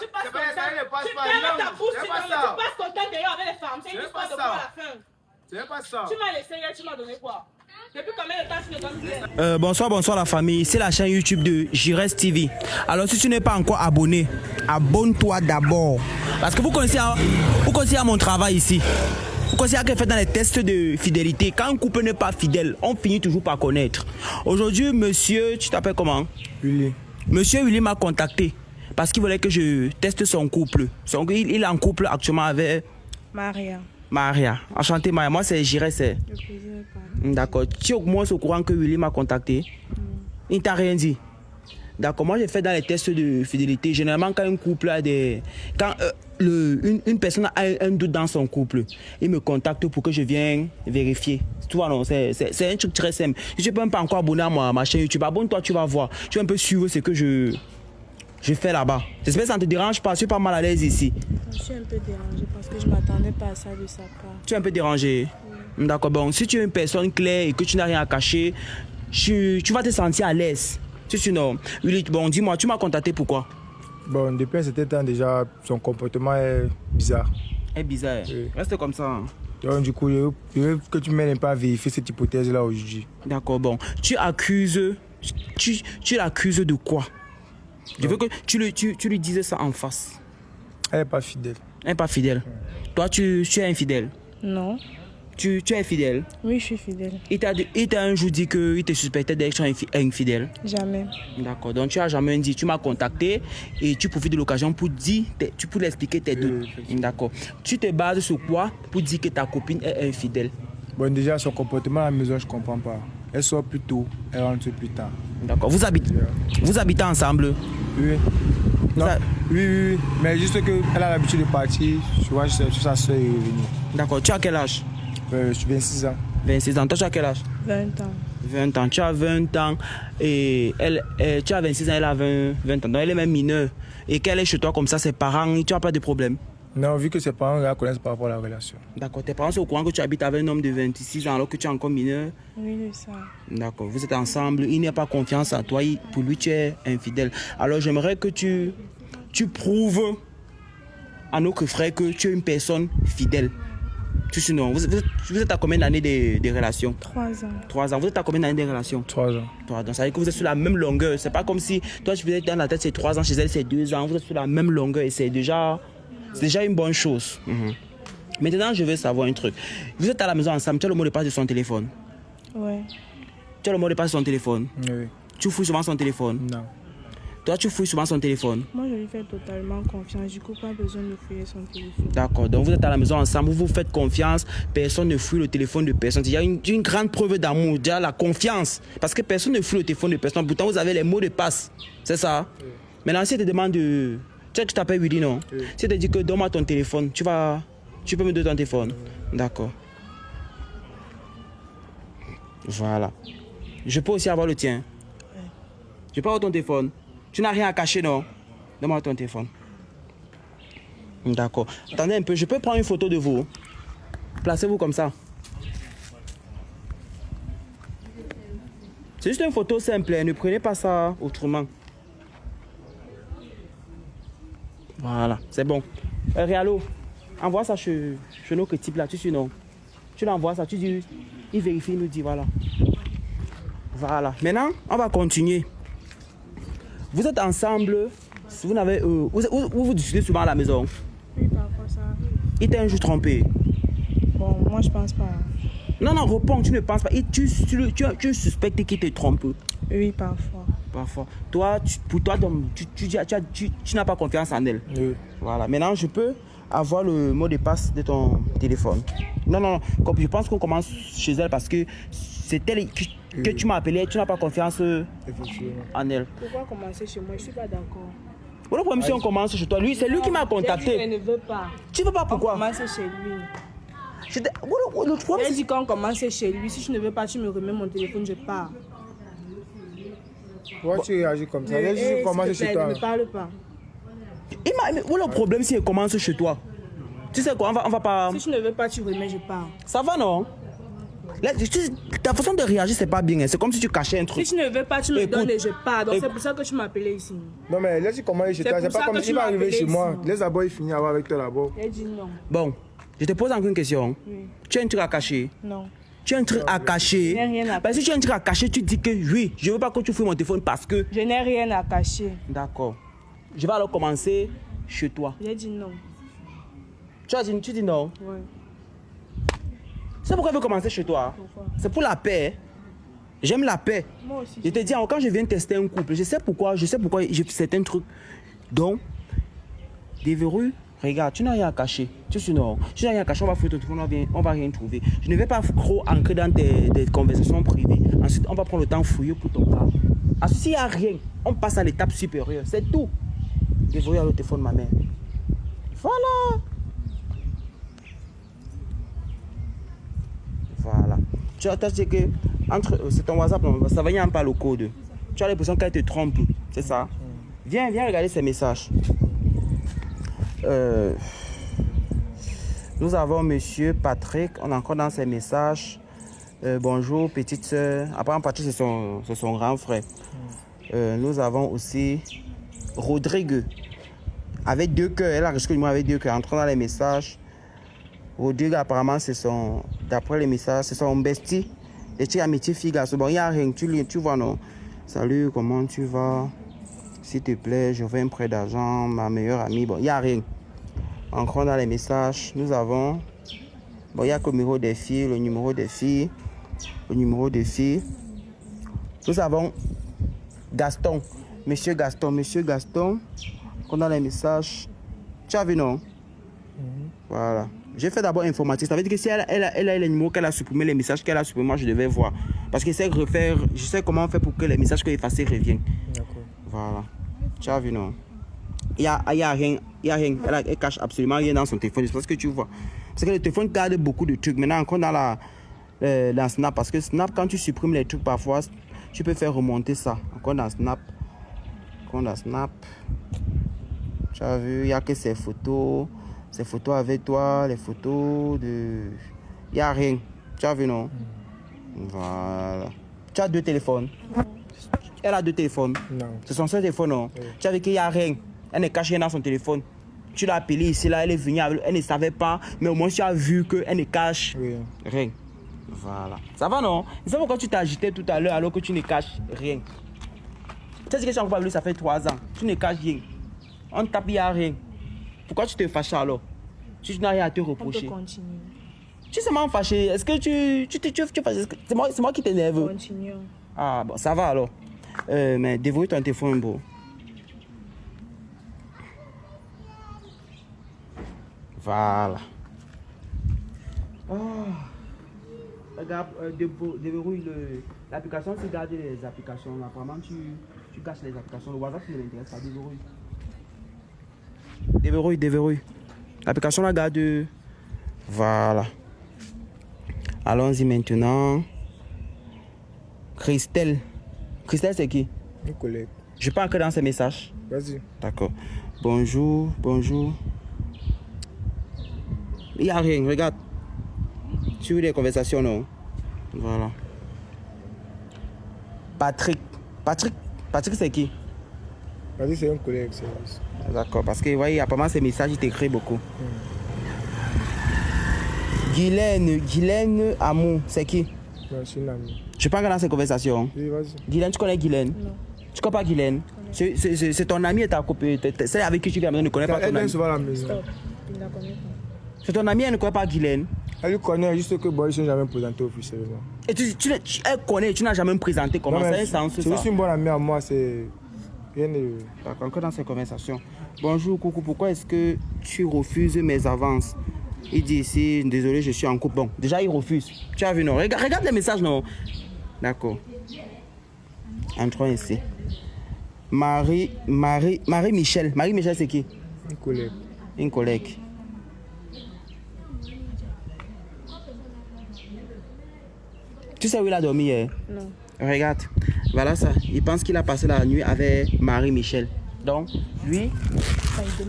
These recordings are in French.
tu passes ton temps dehors avec les femmes. C'est une histoire de quoi à la fin. C'est pas ça. Tu m'as laissé hier, tu m'as donné quoi? Depuis combien de temps tu ne donnes rien? Bonsoir la famille, c'est la chaîne YouTube de Jires TV. Alors si tu n'es pas encore abonné, abonne-toi d'abord. Parce que vous connaissez mon travail ici. Vous connaissez ce que fait dans les tests de fidélité. Quand un couple n'est pas fidèle, on finit toujours par connaître. Aujourd'hui, monsieur, tu t'appelles comment? Willy. Monsieur Willy m'a contacté parce qu'il voulait que je teste son couple. Il est en couple actuellement avec Maria. Enchanté Maria, moi c'est Jires. D'accord. Tu es au moins au courant que Willy m'a contacté? Il ne t'a rien dit? D'accord, moi j'ai fait dans les tests de fidélité. Généralement quand un couple a des... Quand une personne a un doute dans son couple, il me contacte pour que je vienne vérifier. Tu vois, non, c'est un truc très simple. Si tu n'es même pas encore abonné à ma chaîne YouTube, abonne-toi, tu vas voir. Tu vas un peu suivre ce que je fais là-bas. J'espère que ça ne te dérange pas, je suis pas mal à l'aise ici. Je suis un peu dérangée parce que je ne m'attendais pas à ça de sa part. Tu es un peu dérangé? Oui. D'accord, bon, si tu es une personne claire et que tu n'as rien à cacher, tu vas te sentir à l'aise. Non. Bon, dis-moi, tu m'as contacté pourquoi? Bon, depuis un certain temps déjà, son comportement est bizarre. Est bizarre? Oui. Reste comme ça. Hein. Donc, du coup, je veux que tu m'aides pas à vérifier cette hypothèse-là aujourd'hui. D'accord, bon. Tu l'accuses de quoi? Je veux que tu lui dises ça en face. Elle n'est pas fidèle. Elle n'est pas fidèle? Ouais. Toi, tu es infidèle? Non. Tu es fidèle? Oui, je suis fidèle. Il t'a un jour dit qu'il te suspectait d'être infidèle? Jamais. D'accord, donc tu n'as jamais dit. Tu m'as contacté et tu profites de l'occasion pour expliquer tes doutes. D'accord. Tu te bases sur quoi pour dire que ta copine est infidèle? Bon, déjà, son comportement à la maison, je ne comprends pas. Elle sort plus tôt, elle rentre plus tard. D'accord. Vous habitez ensemble? Oui. Non. Oui. Mais juste qu'elle a l'habitude de partir, tu vois, sa soeur est revenue. D'accord. Tu as quel âge? Je suis 26 ans. 26 ans. Toi, tu as quel âge? 20 ans. 20 ans. Tu as 20 ans et tu as 26 ans, elle a 20 ans. Donc, elle est même mineure. Et qu'elle est chez toi comme ça, ses parents, tu n'as pas de problème? Non, vu que ses parents la connaissent par rapport à la relation. D'accord. Tes parents sont au courant que tu habites avec un homme de 26 ans alors que tu es encore mineur? Oui, c'est ça. D'accord. Vous êtes ensemble, il n'y a pas confiance en toi, pour lui tu es infidèle. Alors j'aimerais que tu prouves à nos frères que tu es une personne fidèle. Sinon, vous êtes à combien d'années de relations? 3 ans. 3 ans. Vous êtes à combien d'années de relations? 3 ans. 3 ans. Ça veut dire que vous êtes sur la même longueur. C'est pas comme si toi tu faisais dans la tête c'est 3 ans, chez elle c'est 2 ans. Vous êtes sur la même longueur et c'est déjà une bonne chose. Maintenant, je veux savoir un truc. Vous êtes à la maison ensemble, tu as le mot de passe de son téléphone? Oui. Tu as le mot de passe de son téléphone? Oui. Tu fouilles souvent son téléphone? Non. Toi, tu fouilles souvent son téléphone? Moi, je lui fais totalement confiance. Du coup, pas besoin de fouiller son téléphone. D'accord. Donc, vous êtes à la maison ensemble, vous vous faites confiance. Personne ne fouille le téléphone de personne. Il y a une grande preuve d'amour, déjà la confiance. Parce que personne ne fouille le téléphone de personne. Pourtant, vous avez les mots de passe. C'est ça? Oui. Maintenant, si elle te demande de... Tu sais que je t'appelle Willy, non? Oui. Si elle te dit que donne-moi ton téléphone, tu peux me donner ton téléphone? Oui. D'accord. Voilà. Je peux aussi avoir le tien? Oui. Je peux avoir ton téléphone? Tu n'as rien à cacher, non? Donne-moi ton téléphone. D'accord. Attendez un peu, je peux prendre une photo de vous? Placez-vous comme ça. C'est juste une photo simple, ne prenez pas ça autrement. Voilà, c'est bon. Réalo, envoie ça chez nos types là, tu sais non? Tu l'envoies ça, tu dis, il vérifie, il nous dit, voilà. Voilà. Maintenant, on va continuer. Vous êtes ensemble, vous n'avez... vous discutez souvent à la maison? Oui, parfois ça arrive. Il t'a un jour trompé? Bon, moi je pense pas. Non, réponds, tu ne penses pas. Tu suspectes qu'il te trompe? Oui, parfois. Parfois. Toi, pour toi, tu n'as pas confiance en elle? Oui. Voilà. Maintenant, je peux avoir le mot de passe de ton téléphone? Non. Comme je pense qu'on commence chez elle parce que c'est elle que tu m'as appelé, tu n'as pas confiance en elle. Pourquoi commencer chez moi? Je ne suis pas d'accord. Le problème, si on commence chez toi, c'est lui qui m'a contacté. Je ne veux pas. Tu ne veux pas pourquoi? On commence chez lui. Le problème, j'ai dit qu'on commence chez lui. Si je ne veux pas, tu me remets mon téléphone, je pars. Pourquoi tu réagis comme ça? Je commence chez toi. Ne parle pas. Le problème, si elle commence chez toi, tu sais quoi, on va pas... Si tu ne veux pas, tu remets, je pars. Ça va, non? Ta façon de réagir, c'est pas bien. Hein. C'est comme si tu cachais un truc. Si tu ne veux pas, tu me donnes et je pars. Donc Écoute. c'est pour ça que tu m'as appelé ici. Non, mais laisse comment il est chez toi. C'est pas comme s'il va arriver chez moi. Laisse d'abord, il finit avec toi d'abord. J'ai dit non. Bon, je te pose encore une question. Oui. Tu as un truc à cacher? Non. Tu as un truc à cacher? Je n'ai rien à Si tu as un truc à cacher, tu dis que oui, je veux pas que tu fouilles mon téléphone parce que... Je n'ai rien à cacher. D'accord. Je vais alors commencer chez toi. J'ai dit non. Tu dis non? Oui. C'est pourquoi je veux commencer chez toi? Pourquoi? C'est pour la paix. J'aime la paix. Moi aussi. Je te dis, quand je viens tester un couple, je sais pourquoi j'ai certains trucs. Donc, déverrouille, regarde, tu n'as rien à cacher. Tu n'as rien à cacher, on va fouiller ton téléphone, on va rien trouver. Je ne vais pas trop ancrer dans des conversations privées. Ensuite, on va prendre le temps de fouiller pour ton cas. Ensuite, s'il n'y a rien, on passe à l'étape supérieure. C'est tout. Déverrouille le téléphone de ma mère. Voilà. Voilà. Tu as dit que c'est ton WhatsApp, ça va y en pas le code. Tu as l'impression qu'elle te trompe, c'est ça? Viens regarder ces messages. Nous avons monsieur Patrick, on est encore dans ses messages. Bonjour petite soeur. Après Patrick, c'est son grand frère. Nous avons aussi Rodrigue avec 2 cœurs. Elle a reçu moi avec 2 cœurs entrant dans les messages. Rodrigue apparemment d'après les messages, c'est son bestie. Et tu as amitié fille garçon. Bon, il n'y a rien, tu vois non. Salut, comment tu vas? S'il te plaît, je veux un prêt d'argent, ma meilleure amie. Bon, il n'y a rien. Encore dans les messages, nous avons... Bon, il n'y a que le numéro des filles, le numéro des filles. Nous avons Gaston. Monsieur Gaston. Encore dans les messages. Tu as vu, non? Voilà. J'ai fait d'abord informatique. Ça veut dire que si elle a les numéros qu'elle a supprimés, les messages qu'elle a supprimés, moi je devais voir. Parce que je sais comment faire pour que les messages qu'elle a effacés reviennent. D'accord. Voilà. Tu as vu, non? Il n'y a rien. Elle cache absolument rien dans son téléphone. C'est parce que tu vois. Parce que le téléphone garde beaucoup de trucs. Maintenant, encore dans Snap. Parce que Snap, quand tu supprimes les trucs parfois, tu peux faire remonter ça. Encore dans Snap. Tu as vu, il n'y a que ces photos. Ces photos avec toi, les photos de... Il n'y a rien. Tu as vu, non? Voilà. Tu as 2 téléphones. Elle a 2 téléphones. Non. C'est son seul téléphone, non? Oui. Tu as vu qu'il n'y a rien. Elle ne cache rien dans son téléphone. Tu l'as appelée ici, là, elle est venue, elle ne savait pas. Mais au moins, tu as vu qu'elle ne cache rien. Voilà. Ça va, non? C'est pourquoi tu t'es agité tout à l'heure alors que tu ne caches rien. Tu sais que tu as encore parlé, ça fait 3 ans. Tu ne caches rien. On tape, il n'y a rien. Pourquoi tu te fâches alors? Si tu n'as rien à te reprocher. On peut continuer. Tu sais m'en fâché. Est-ce que tu fâches? C'est moi qui t'énerve. Continuons. Ah bon, ça va alors. Mais déverrouille ton téléphone, bro. Voilà. Regarde, déverrouille l'application. Tu gardes les applications. Apparemment, tu caches les applications. Le WhatsApp ne l'intéresse pas. Déverrouille. L'application la garde. Voilà. Allons-y maintenant. Christelle, c'est qui? Une collègue. Je peux entrer dans ces messages. Vas-y. D'accord. Bonjour. Il n'y a rien, regarde. Sur les conversations, non? Voilà. Patrick, c'est qui? Vas-y, c'est un collègue. D'accord, parce que vous voyez, apparemment, ces messages, ils t'écrivent beaucoup. Guylaine Amour, c'est qui? Non, c'est une amie. Je peux entrer dans ces conversations. Oui, vas-y. Guylaine, tu connais Guylaine? Non. Tu connais pas Guylaine? C'est ton ami et ta copine. C'est avec qui tu viens, mais elle ne connaît pas ton Elle vient ami. souvent à la maison. Stop. Il ne la connaît pas. C'est ton ami, elle ne connaît pas Guylaine. Elle lui connaît, juste que bon, ils ne sont jamais présentés officiellement. Et elle connaît, tu n'as jamais me présenté comment Non, ça, mais un sens, c'est ça. juste une bonne amie à moi, c'est rien de... D'accord, encore dans ces conversations. Bonjour, coucou, pourquoi est-ce que tu refuses mes avances? Il dit ici, désolé, je suis en couple. Bon, déjà, il refuse. Tu as vu, non? Regarde les messages, non? D'accord. Entrons ici. Marie-Michel. Marie-Michel, c'est qui? Une collègue. Une collègue. Tu sais où il a dormi hier? Non. Regarde, voilà ça. Il pense qu'il a passé la nuit avec Marie-Michel. Donc, lui,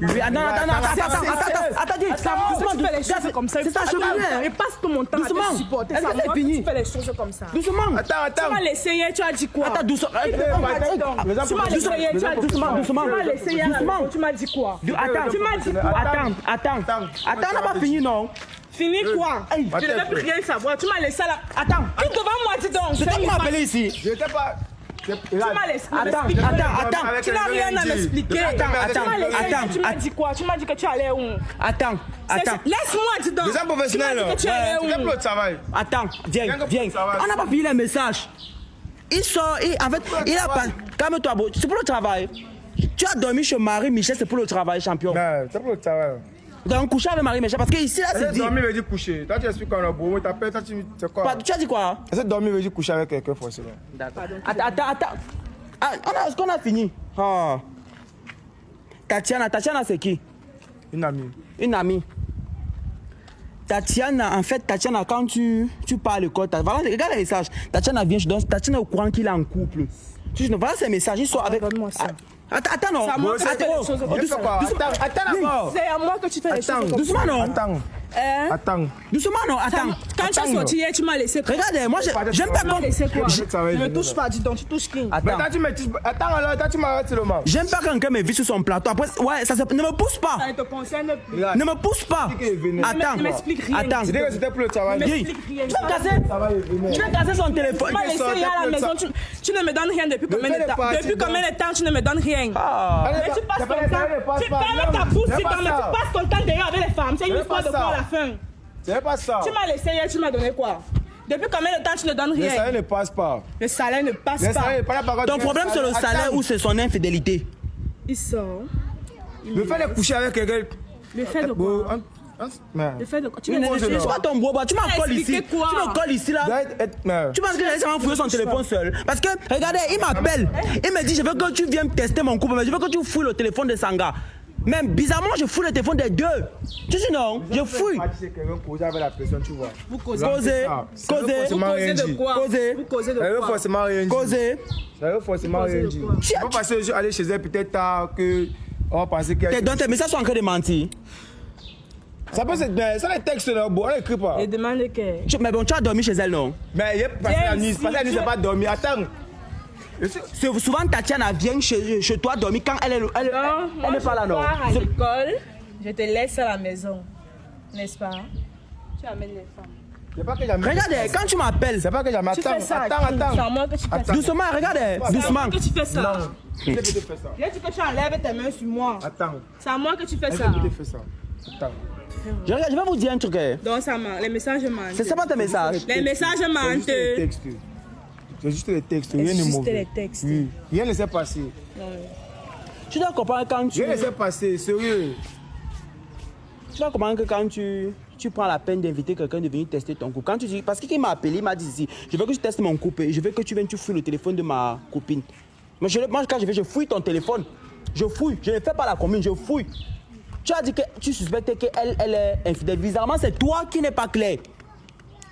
Oui, attends, doucement, comme ça. C'est ça, je Et passe tout mon temps à te supporter. Est-ce que c'est fini? Tu fais les choses comme ça. Doucement. Tu m'as laissé hier, tu as dit quoi? Attends, doucement. Tu m'as laissé hier, tu as dit quoi? Doucement. Tu m'as laissé hier, tu m'as dit quoi? Attends, Tu m'as dit quoi? Attends, on n'a pas fini, non? Fini quoi? Je ne veux plus rien savoir. Tu m'as laissé là. Attends. Qui devant moi, dis donc? C'est toi qui m'as appelé ici. Je n'étais pas. Tu m'as laissé. Attends. Tu n'as rien à m'expliquer. Tu m'as dit quoi? Tu m'as dit que tu allais où? Attends. Laisse-moi, dis donc. Les gens professionnels, tu allais où? c'est pour le travail. Attends, viens. On n'a pas fini les messages. Il sort, en fait, il a pas. Calme-toi, bro. C'est pour le travail. Tu as dormi chez Marie-Michel, c'est pour le travail, champion. Non, c'est pour le travail. Donc, coucher avec Marie-Michel, parce que ici, là, c'est dit. Dormir veut dire coucher. Toi, tu expliques qu'on a beau, t'appelles, toi, tu sais quoi? Tu as dit quoi? Est-ce que dormir veut dire coucher avec quelqu'un, forcément? D'accord. Attends. Ah, est-ce qu'on a fini? Ah. Tatiana, c'est qui? Une amie. Une amie. Tatiana, en fait, quand tu parles à l'école, voilà, regarde les messages. Tatiana vient, Tatiana est au courant qu'il est en couple. Voilà ces messages, ils sont avec. Donne-moi ça. Attends, non. C'est à moi que tu fais les choses comme ça. Attends d'abord. C'est à moi que tu fais les choses comme ça. Doucement, non. Attends. Doucement, non. Attends. Quand tu as sorti hier, tu m'as laissé quoi? Regarde, moi, j'aime pas Tu m'as laissé quoi? Ne Ne me touche pas, dis donc, tu touches qui? Attends. Attends, alors, toi, tu m'arrêtes seulement. J'aime pas quand quelqu'un me vit sur son plateau. Après, ouais, ne me pousse pas. Ça ne te concerne plus. Ne me pousse pas. Attends. Ne m'explique rien. Attends. Je dis que c'était pour le travail. Ne m'explique rien. Tu vas casser son téléphone. Tu m'as laissé hier à la maison. Tu ne me donnes rien depuis combien de temps? Depuis combien de temps tu ne me donnes rien? Mais tu passes ton temps. Tu fermes ta bouche, mais tu passes ton temps derrière avec les femmes. C'est une histoire de quoi à la fin? C'est pas ça. Tu m'as laissé hier, tu m'as donné quoi? Depuis combien de temps tu ne donnes Le rien? salaire ne passe pas. Le salaire ne passe Le pas. salaire n'est pas la parole. Ton problème, c'est le salaire ou c'est son infidélité? Il sort. Le fait de coucher avec quelqu'un. Le fait de quoi? Le fait de quoi? Tu me Moi, je Je non. suis pas ton boba, tu m'as collé ici. expliqué quoi? Tu me colles ici là. Tu penses que j'ai laissé fouiller son téléphone seul? Parce que, regardez, il m'appelle. Il me dit, je veux que tu viennes tester mon couple, mais je veux que tu fouilles le téléphone de Sanga. Même bizarrement, je fouille le téléphone des deux. Tu dis non, je fouille. C'est quelqu'un causer avec la personne, tu vois. Vous causez. Causer. Vous causez de quoi? Causer. Vous causez de Ça veut quoi? forcément rien dire. Causer. Ça veut forcément rien dire. Tu peux passer le jour, aller chez elle peut-être tard que on va penser qu'il y a. Donc tes messages sont en train de mentir. Ça peut être bien. Ça les textes là, bon, on l'écrit pas. Et demande que. Mais bon, tu as dormi chez elle, non? Mais il y a passé la nuit. Passer la nuit, c'est pas dormir. Attends. Souvent, Tatiana vient chez toi dormir quand elle n'est pas là, non? À l'école, je te laisse à la maison. N'est-ce pas? Tu amènes les femmes. C'est pas que j'aime. Regardez, quand tu m'appelles. C'est pas que j'aime. Tu fais ça. Attends. C'est à moi que tu fais ça. Doucement, regardez, doucement. Que tu fais ça. Non. Je vais te faire ça. J'ai dit que tu enlèves tes mains sur moi. Attends. C'est à moi que tu fais Je ça. vais te faire ça. Attends. Je vais vous dire un truc. Donc ça ment. Les messages mentent. C'est ça pas tes messages. Les messages mentent. C'est juste les textes. Rien de Juste mauvais. les textes. Oui. Rien ne s'est passé. Tu dois comprendre quand tu. Rien ne s'est passé. Sérieux. Tu dois comprendre que quand tu prends la peine d'inviter quelqu'un de venir tester ton couple. Quand tu dis. Parce qu'il m'a appelé, il m'a dit ici, je veux que tu testes mon couple. Je veux que tu viennes, tu fouilles le téléphone de ma copine. Moi, quand je vais, je fouille ton téléphone. Je fouille. Je ne fais pas la commune, je fouille. Tu as dit que tu suspectais qu'elle est infidèle. Bizarrement, c'est toi qui n'es pas clair.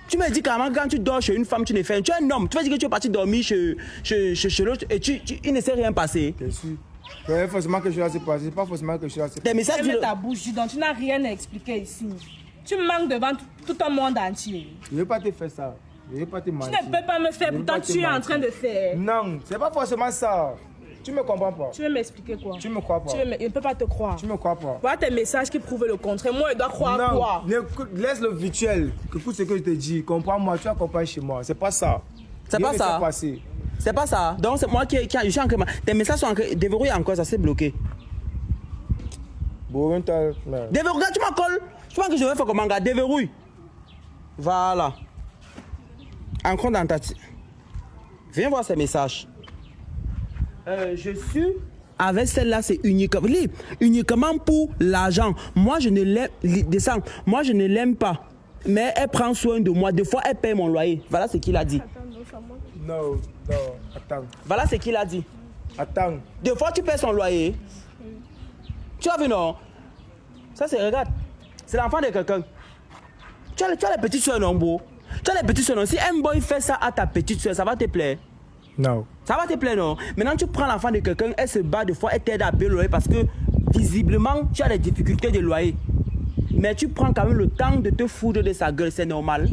Tu me dis carrément quand tu dors chez une femme, tu n'es fait. Tu es un homme. Tu vas dire que tu es parti dormir chez l'autre et il ne s'est rien passé. Bien sûr. C'est forcément que je suis passé. C'est pas forcément que je suis passé. Tes messages. Ferme ta bouche, donc tu n'as rien à expliquer ici. Tu manques devant tout un monde entier. Je ne vais pas te faire ça. Je ne vais pas te Tu mentir. ne peux pas me faire, pourtant tu es en train de faire. Non, c'est pas forcément ça. Tu me comprends pas. Tu veux m'expliquer quoi? Tu me crois pas. Je ne peux pas te croire. Tu me crois pas. Voilà tes messages qui prouvent le contraire. Moi, je dois croire quoi? Non, laisse le virtuel. Écoute ce que je te dis. Comprends-moi, tu accompagnes chez moi. C'est pas ça. C'est pas ça. C'est pas ça. Donc c'est moi qui je suis en train. Tes messages sont déverrouillés encore, ça s'est bloqué. Bon, Déverrouille, regarde, tu m'accolles. Je pense que je vais faire comment, gars. Déverrouille. Voilà. Encore dans ta. Viens voir ces messages. Je suis. Avec celle-là, c'est uniquement pour l'argent. Moi, je ne l'aime. Descends. Moi, je ne l'aime pas. Mais elle prend soin de moi. Des fois, elle paye mon loyer. Voilà ce qu'il a dit. Non, attends. Voilà ce qu'il a dit. Attends. Des fois, tu payes son loyer. Tu as vu, non? Ça, c'est, regarde. C'est l'enfant de quelqu'un. Tu as les petites soeurs, non, beau? Tu as les petites soeurs, non? Si un boy fait ça à ta petite soeur, ça va te plaire? Non. Ça va te plaire, non? Maintenant, tu prends l'enfant de quelqu'un, elle se bat des fois, elle t'aide à payer le loyer parce que visiblement, tu as des difficultés de loyer. Mais tu prends quand même le temps de te foutre de sa gueule, c'est normal.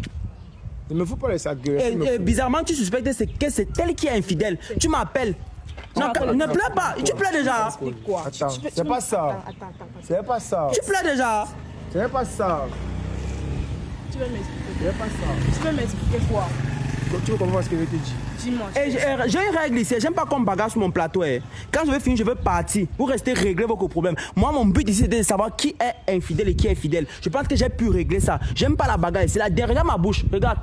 Ne me fous pas de sa gueule. Et bizarrement, tu suspectes que c'est elle qui est infidèle. Tu m'appelles. Non, ne pleure pas. Tu pleures déjà. Attends, c'est pas ça. C'est pas ça. Tu pleures déjà. C'est pas ça. Tu veux m'expliquer? C'est pas ça. Tu veux m'expliquer quoi? Donc, tu veux comprendre ce que je te dis? Dis-moi. J'ai une règle ici, j'aime pas qu'on bagarre sur mon plateau. Quand je vais finir, je veux partir. Vous restez régler vos problèmes. Moi, mon but ici, c'est de savoir qui est infidèle et qui est fidèle. Je pense que j'ai pu régler ça. J'aime pas la bagarre. C'est la dernière ma bouche. Regarde.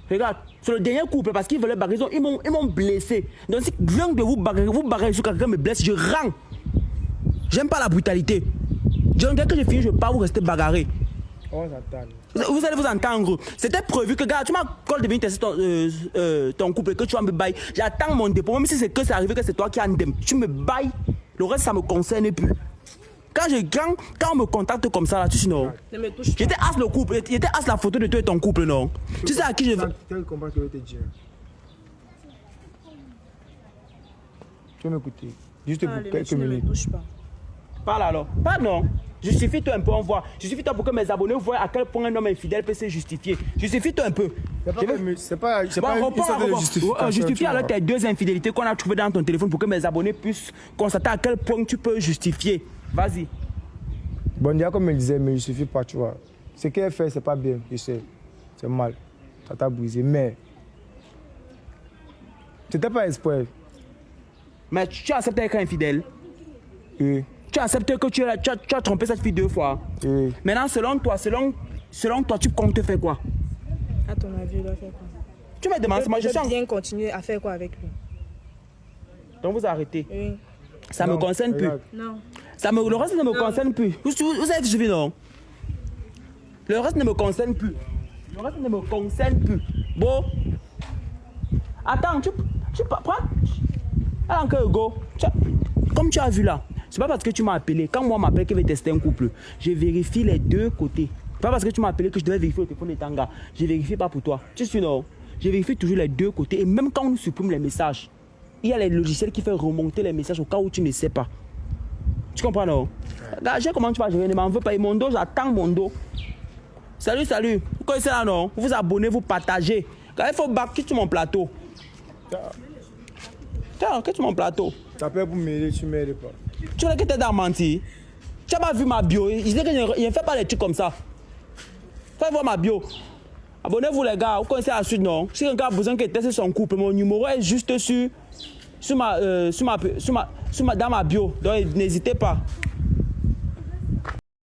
Regarde. C'est le dernier couple parce qu'ils veulent bagarrer. Ils m'ont blessé. Donc si l'un de vous bagarrez sur quelqu'un me blesse, je rends. J'aime pas la brutalité. Dès que je finis, je pars, vous restez bagarrer. On s'entend. Vous allez vous entendre. C'était prévu que, gars, tu m'as collé de venir tester ton couple et que tu vas me bailler. J'attends mon dépôt. Même si c'est que c'est arrivé que c'est toi qui as un dème. Tu me bailles. Le reste, ça ne me concerne plus. Quand on me contacte comme ça, là, tu sais, non. Ne me touche pas. J'étais as le couple. J'étais as la photo de toi et ton couple, non. Tu sais à qui je veux. Tu comprends ce que je veux te dire? Tu veux m'écouter? Juste pour quelques Ne me minutes. touche pas. Parle alors. Pardon. Justifie-toi un peu, on voit. Justifie-toi pour que mes abonnés voient à quel point un homme infidèle peut se justifier. Justifie-toi un peu. C'est pas une justification. Justifie alors tes 2 infidélités qu'on a trouvées dans ton téléphone pour que mes abonnés puissent constater à quel point tu peux justifier. Vas-y. Bon, déjà, comme elle disait, mais il suffit pas, tu vois. Ce qu'elle fait, c'est pas bien, je sais. C'est mal. Ça t'a brisé. Mais. C'était pas espoir. Mais tu acceptes d'être infidèle. Oui. Tu acceptes que tu as trompé cette fille 2 fois. Oui. Maintenant, selon toi, tu comptes faire quoi? À ton avis, il doit faire quoi? Tu me demandes, moi je vais sens. bien continuer à faire quoi avec lui? Donc vous arrêtez. Oui. Ça ne me concerne plus. Non. Le reste ne me concerne plus. Vous avez suivi, non? Le reste ne me concerne plus. Le reste ne me concerne plus. Bon. Attends, tu prends. Alors que go. Comme tu as vu là, c'est pas parce que tu m'as appelé. Quand moi m'appelle que je vais tester un couple, je vérifie les 2 côtés. Pas parce que tu m'as appelé que je devais vérifier le téléphone de Tanga. Je vérifie pas pour toi. Tu sais non? Je vérifie toujours les 2 côtés. Et même quand on nous supprime les messages, il y a les logiciels qui font remonter les messages au cas où tu ne sais pas. Tu comprends non? Regarde, comment tu vas gérer, ne m'en veux pas. Et mon dos, j'attends mon dos. Salut. Vous connaissez là non? Vous vous abonnez, vous partagez. Quand il faut backer sur mon plateau. Tiens, qu'est-ce que mon plateau? T'as peur pour m'aider, tu m'aides pas. Tu vois que t'es dans menti. Tu n'as pas vu ma bio. Il disait que je ne fais pas des trucs comme ça. Faites voir ma bio. Abonnez-vous les gars, vous connaissez la suite non? Si quelqu'un a besoin que teste son couple, mon numéro est juste dans ma bio. Donc n'hésitez pas.